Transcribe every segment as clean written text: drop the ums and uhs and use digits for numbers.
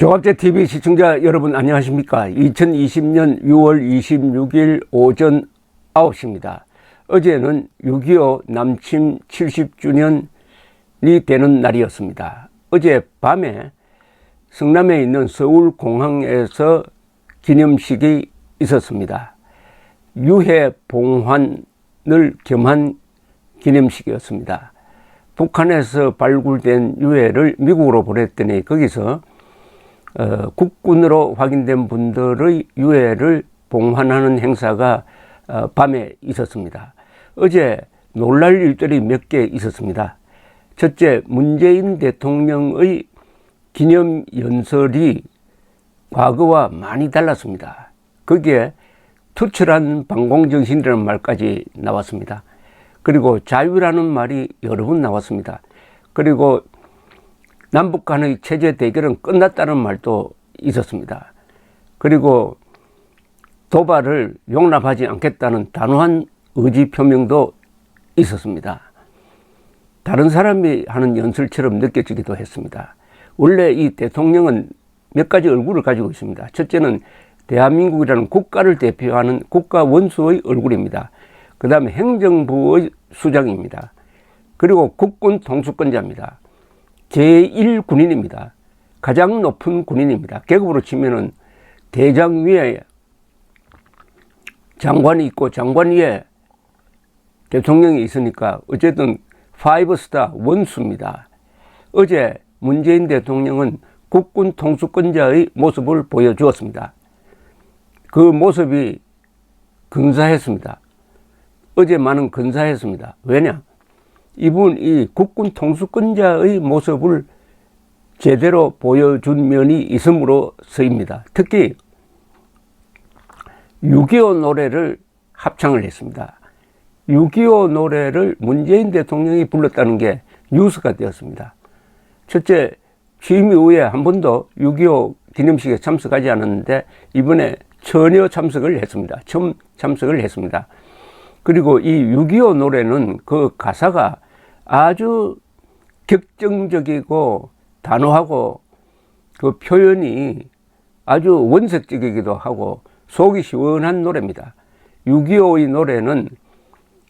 조갑제TV 시청자 여러분 안녕하십니까. 2020년 6월 26일 오전 9시입니다. 어제는 6.25 남침 70주년이 되는 날이었습니다. 어제 밤에 성남에 있는 서울공항에서 기념식이 있었습니다. 유해 봉환을 겸한 기념식이었습니다. 북한에서 발굴된 유해를 미국으로 보냈더니 거기서 국군으로 확인된 분들의 유해를 봉환하는 행사가 밤에 있었습니다. 어제 놀랄 일들이 몇 개 있었습니다. 첫째, 문재인 대통령의 기념연설이 과거와 많이 달랐습니다. 거기에 투철한 방공정신이라는 말까지 나왔습니다. 그리고 자유라는 말이 여러 번 나왔습니다. 그리고 남북 간의 체제 대결은 끝났다는 말도 있었습니다. 그리고 도발을 용납하지 않겠다는 단호한 의지 표명도 있었습니다. 다른 사람이 하는 연설처럼 느껴지기도 했습니다. 원래 이 대통령은 몇 가지 얼굴을 가지고 있습니다. 첫째는 대한민국이라는 국가를 대표하는 국가 원수의 얼굴입니다. 그 다음에 행정부의 수장입니다. 그리고 국군 통수권자입니다. 제1군인입니다. 가장 높은 군인입니다. 계급으로 치면은 대장 위에 장관이 있고 장관 위에 대통령이 있으니까 어쨌든 5스타 원수입니다. 어제 문재인 대통령은 국군 통수권자의 모습을 보여주었습니다. 그 모습이 근사했습니다. 어제만은 근사했습니다. 왜냐? 이분 이 국군 통수권자의 모습을 제대로 보여준 면이 있음으로서입니다. 특히 6.25 노래를 합창을 했습니다. 6.25 노래를 문재인 대통령이 불렀다는 게 뉴스가 되었습니다. 첫째, 취임 이후에 한 번도 6.25 기념식에 참석하지 않았는데 이번에 전혀 참석을 했습니다. 처음 참석을 했습니다. 그리고 이 6.25 노래는 그 가사가 아주 격정적이고 단호하고 그 표현이 아주 원색적이기도 하고 속이 시원한 노래입니다. 6.25의 노래는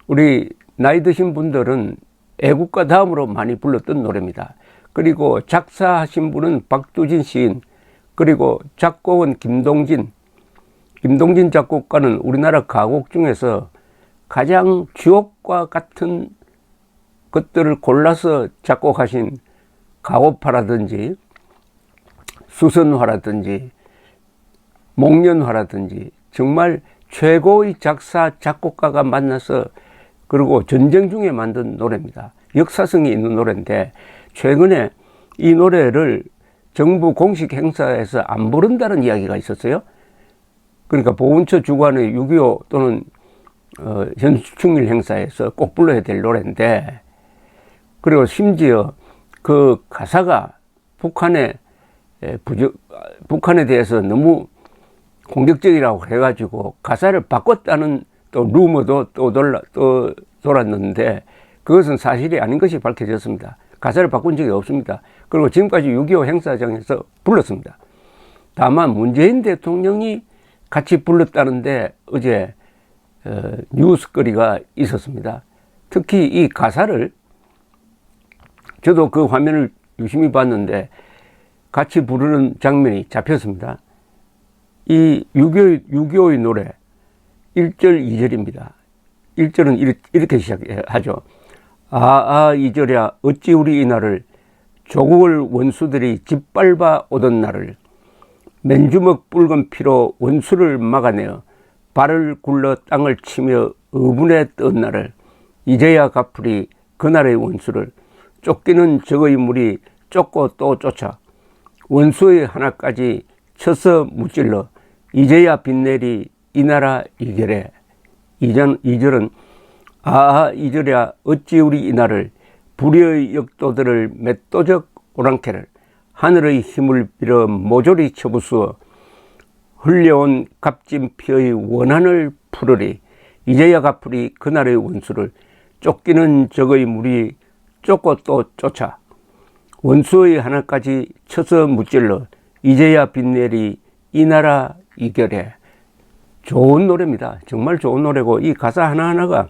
우리 나이 드신 분들은 애국가 다음으로 많이 불렀던 노래입니다. 그리고 작사하신 분은 박두진 시인, 그리고 작곡은 김동진 작곡가는 우리나라 가곡 중에서 가장 주옥과 같은 것들을 골라서 작곡하신 가오파라든지 수선화라든지 목련화라든지 정말 최고의 작사 작곡가가 만나서 그리고 전쟁 중에 만든 노래입니다. 역사성이 있는 노래인데 최근에 이 노래를 정부 공식 행사에서 안 부른다는 이야기가 있었어요. 그러니까 보훈처 주관의 6.25 또는 현충일 행사에서 꼭 불러야 될 노래인데, 그리고 심지어 그 가사가 북한에 대해서 너무 공격적이라고 해가지고 가사를 바꿨다는 또 루머도 또 돌았는데 그것은 사실이 아닌 것이 밝혀졌습니다. 가사를 바꾼 적이 없습니다. 그리고 지금까지 6.25 행사장에서 불렀습니다. 다만 문재인 대통령이 같이 불렀다는데 어제 뉴스거리가 있었습니다. 특히 이 가사를 저도 그 화면을 유심히 봤는데 같이 부르는 장면이 잡혔습니다. 이 6.25의 노래 1절 2절입니다. 1절은 이렇게 시작하죠. 아아 2절이야 어찌 우리 이날을 조국을 원수들이 짓밟아 오던 날을 맨주먹 붉은 피로 원수를 막아내어 발을 굴러 땅을 치며 의분에 뜬 날을 이제야 갚으리 그날의 원수를 쫓기는 적의 물이 쫓고 또 쫓아 원수의 하나까지 쳐서 무찔러 이제야 빛내리 이 나라 이결에 2절은 아아 이절이야 어찌 우리 이날을 불의의 역도들을 맷도적 오랑캐를 하늘의 힘을 빌어 모조리 쳐부수어 흘려온 값진 피의 원한을 풀으리 이제야 갚으리 그날의 원수를 쫓기는 적의 물이 쫓고 또 쫓아 원수의 하나까지 쳐서 무찔러 이제야 빛내리 이 나라 이결에. 좋은 노래입니다. 정말 좋은 노래고 이 가사 하나하나가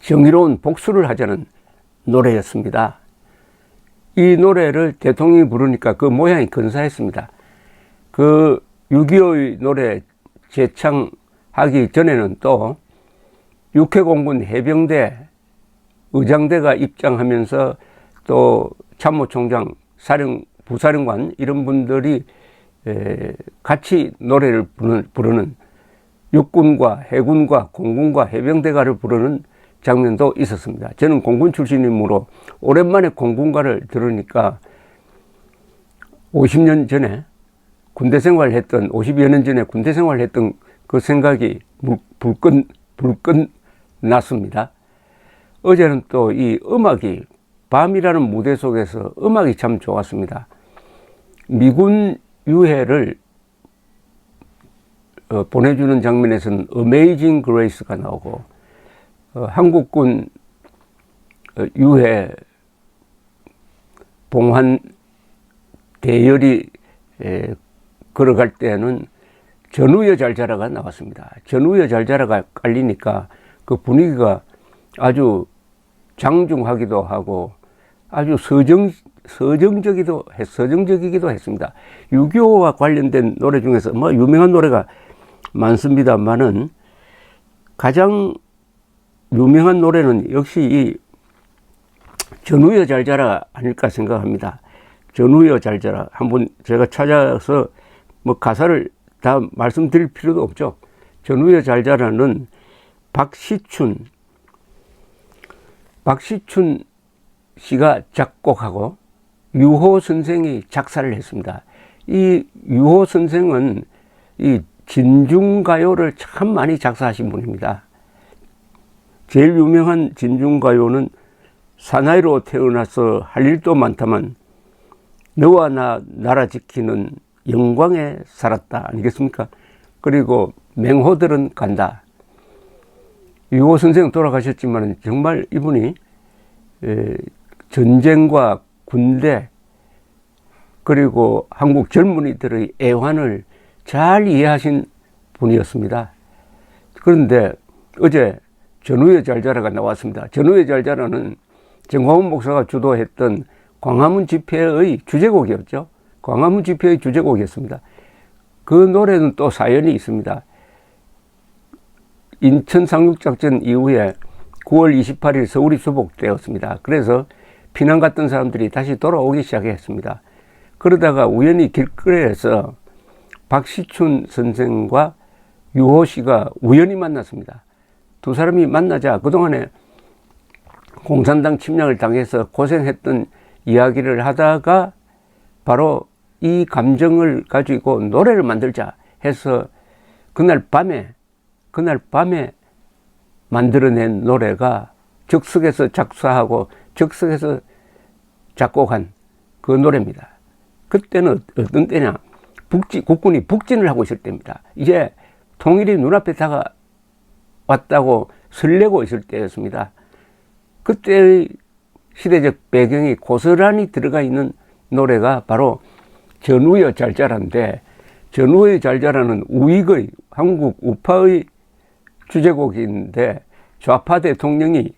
정의로운 복수를 하자는 노래였습니다. 이 노래를 대통령이 부르니까 그 모양이 근사했습니다. 그 6.25의 노래 재창하기 전에는 또 육해공군 해병대 의장대가 입장하면서 또 참모총장, 부사령관 이런 분들이 같이 노래를 부르는 육군과 해군과 공군과 해병대가를 부르는 장면도 있었습니다. 저는 공군 출신이므로 오랜만에 공군가를 들으니까 50년 전에 군대 생활했던 50여 년 전에 군대 생활했던 그 생각이 불끈 났습니다. 어제는 또 이 음악이 밤이라는 무대 속에서 음악이 참 좋았습니다. 미군 유해를 보내주는 장면에서는 어메이징 그레이스가 나오고 한국군 유해 봉환 대열이 걸어갈 때는 전우여 잘 자라가 나왔습니다. 전우여 잘 자라가 깔리니까 그 분위기가 아주 장중하기도 하고 아주 서정적이기도 했습니다. 6.25와 관련된 노래 중에서 뭐 유명한 노래가 많습니다만은 가장 유명한 노래는 역시 이 전우여 잘 자라 아닐까 생각합니다. 전우여 잘 자라 한번 제가 찾아서 뭐 가사를 다 말씀드릴 필요도 없죠. 전우여 잘 자라는 박시춘 씨가 작곡하고 유호 선생이 작사를 했습니다. 이 유호 선생은 이 진중가요를 참 많이 작사하신 분입니다. 제일 유명한 진중가요는 사나이로 태어나서 할 일도 많다만 너와 나 나라 지키는 영광에 살았다 아니겠습니까? 그리고 맹호들은 간다. 유호 선생은 돌아가셨지만 정말 이분이 전쟁과 군대 그리고 한국 젊은이들의 애환을 잘 이해하신 분이었습니다. 그런데 어제 전우여 잘 자라가 나왔습니다. 전우여 잘 자라는 정화훈 목사가 주도했던 광화문 집회의 주제곡이었죠. 광화문 집회의 주제곡이었습니다. 그 노래는 또 사연이 있습니다. 인천 상륙작전 이후에 9월 28일 서울이 수복되었습니다. 그래서 피난 갔던 사람들이 다시 돌아오기 시작했습니다. 그러다가 우연히 길거리에서 박시춘 선생과 유호 씨가 우연히 만났습니다. 두 사람이 만나자 그동안에 공산당 침략을 당해서 고생했던 이야기를 하다가 바로 이 감정을 가지고 노래를 만들자 해서 그날 밤에 만들어낸 노래가 적석에서 작사하고 적석에서 작곡한 그 노래입니다. 그때는 어떤 때냐, 국군이 북진을 하고 있을 때입니다. 이제 통일이 눈앞에 다가왔다고 설레고 있을 때였습니다. 그때의 시대적 배경이 고스란히 들어가 있는 노래가 바로 전우여 잘 자라인데, 전우여 잘 자라는 우익의 한국 우파의 주제곡인데 좌파 대통령이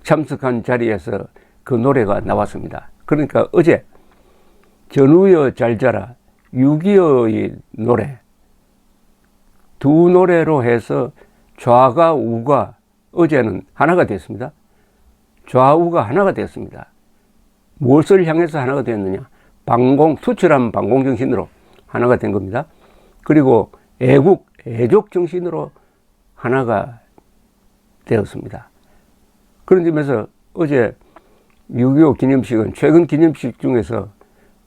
참석한 자리에서 그 노래가 나왔습니다. 그러니까 어제 전우여 잘 자라 6.25의 노래 두 노래로 해서 좌가 우가 어제는 하나가 됐습니다. 좌우가 하나가 됐습니다. 무엇을 향해서 하나가 됐느냐, 투철한 방공정신으로 하나가 된 겁니다. 그리고 애족 정신으로 하나가 되었습니다. 그런 점에서 어제 6.25 기념식은 최근 기념식 중에서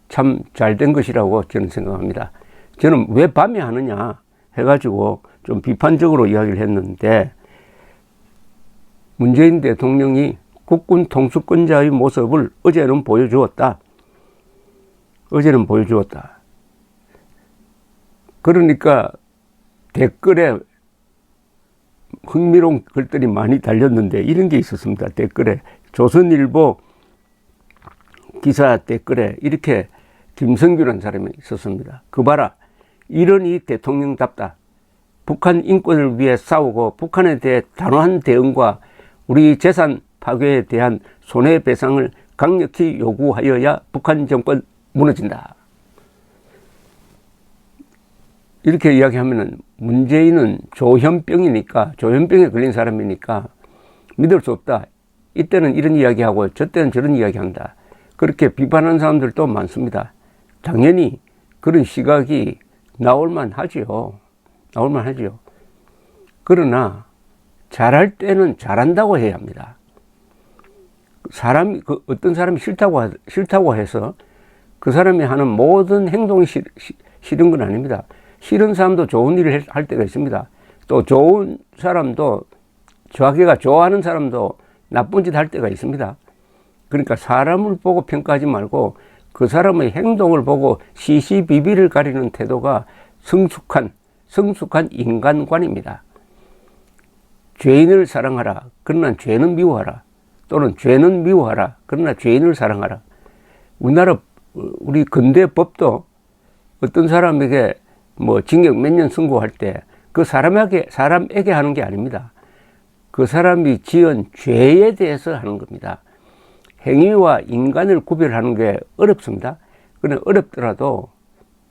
참 잘된 것이라고 저는 생각합니다. 저는 왜 밤에 하느냐 해가지고 좀 비판적으로 이야기를 했는데, 문재인 대통령이 국군 통수권자의 모습을 어제는 보여주었다. 그러니까 댓글에 흥미로운 글들이 많이 달렸는데 이런 게 있었습니다. 댓글에 조선일보 기사 댓글에 이렇게 김성규라는 사람이 있었습니다. 그 봐라, 이러니 대통령답다. 북한 인권을 위해 싸우고 북한에 대해 단호한 대응과 우리 재산 파괴에 대한 손해배상을 강력히 요구하여야 북한 정권 무너진다. 이렇게 이야기하면은 문재인은 조현병이니까, 조현병에 걸린 사람이니까 믿을 수 없다. 이때는 이런 이야기하고 저때는 저런 이야기한다. 그렇게 비판하는 사람들도 많습니다. 당연히 그런 시각이 나올만 하지요. 나올만 하지요. 그러나 잘할 때는 잘한다고 해야 합니다. 어떤 사람이 싫다고 해서 그 사람이 하는 모든 행동이 싫은 건 아닙니다. 싫은 사람도 좋은 일을 할 때가 있습니다. 또 좋은 사람도, 자기가 좋아하는 사람도 나쁜 짓 할 때가 있습니다. 그러니까 사람을 보고 평가하지 말고 그 사람의 행동을 보고 시시비비를 가리는 태도가 성숙한 인간관입니다. 죄인을 사랑하라. 그러나 죄는 미워하라. 또는 죄는 미워하라. 그러나 죄인을 사랑하라. 우리 근대 법도 어떤 사람에게 뭐 징역 몇 년 선고할 때 그 사람에게 하는 게 아닙니다. 그 사람이 지은 죄에 대해서 하는 겁니다. 행위와 인간을 구별하는 게 어렵습니다. 그러나 어렵더라도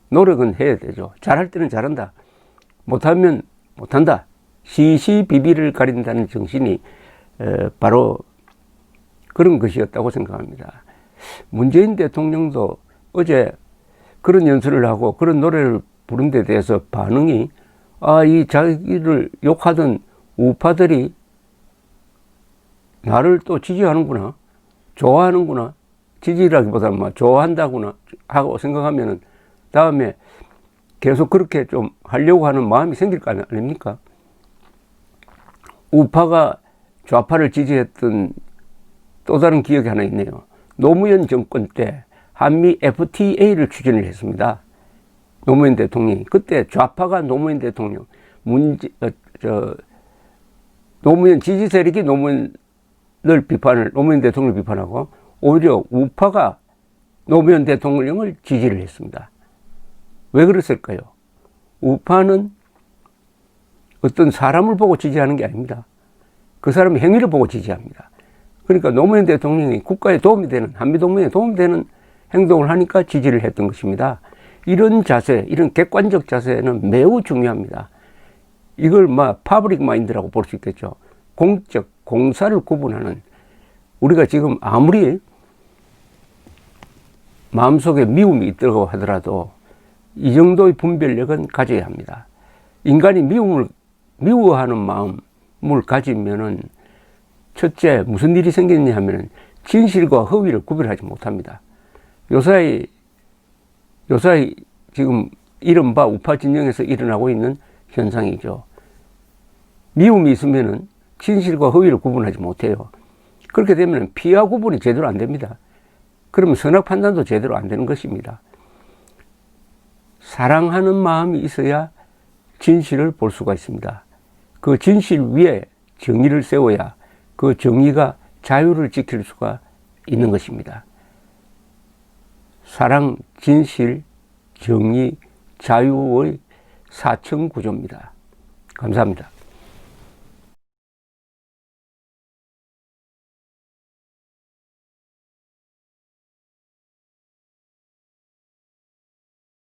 노력은 해야 되죠. 잘할 때는 잘한다. 못하면 못한다. 시시비비를 가린다는 정신이 바로 그런 것이었다고 생각합니다. 문재인 대통령도 어제 그런 연설을 하고 그런 노래를 부른 데 대해서 반응이, 이 자기를 욕하던 우파들이 나를 또 지지하는구나, 좋아하는구나, 지지라기보다는 좋아한다구나 하고 생각하면은 다음에 계속 그렇게 좀 하려고 하는 마음이 생길 거 아닙니까? 우파가 좌파를 지지했던 또 다른 기억이 하나 있네요. 노무현 정권 때 한미 FTA를 추진을 했습니다. 노무현 대통령이. 그때 좌파가 노무현 대통령, 노무현 지지 세력이 노무현 대통령을 비판하고 오히려 우파가 노무현 대통령을 지지를 했습니다. 왜 그랬을까요? 우파는 어떤 사람을 보고 지지하는 게 아닙니다. 그 사람의 행위를 보고 지지합니다. 그러니까 노무현 대통령이 국가에 도움이 되는, 한미동맹에 도움이 되는 행동을 하니까 지지를 했던 것입니다. 이런 자세, 이런 객관적 자세는 매우 중요합니다. 이걸 파브릭 마인드라고 볼 수 있겠죠. 공적, 공사를 구분하는, 우리가 지금 아무리 마음속에 미움이 있다고 하더라도 이 정도의 분별력은 가져야 합니다. 인간이 미워하는 마음을 가지면은 첫째, 무슨 일이 생기느냐 하면은 진실과 허위를 구별하지 못합니다. 요사이 지금 이른바 우파 진영에서 일어나고 있는 현상이죠. 미움이 있으면은 진실과 허위를 구분하지 못해요. 그렇게 되면 피와 구분이 제대로 안 됩니다. 그러면 선악 판단도 제대로 안 되는 것입니다. 사랑하는 마음이 있어야 진실을 볼 수가 있습니다. 그 진실 위에 정의를 세워야 그 정의가 자유를 지킬 수가 있는 것입니다. 사랑, 진실, 정의, 자유의 사층 구조입니다. 감사합니다.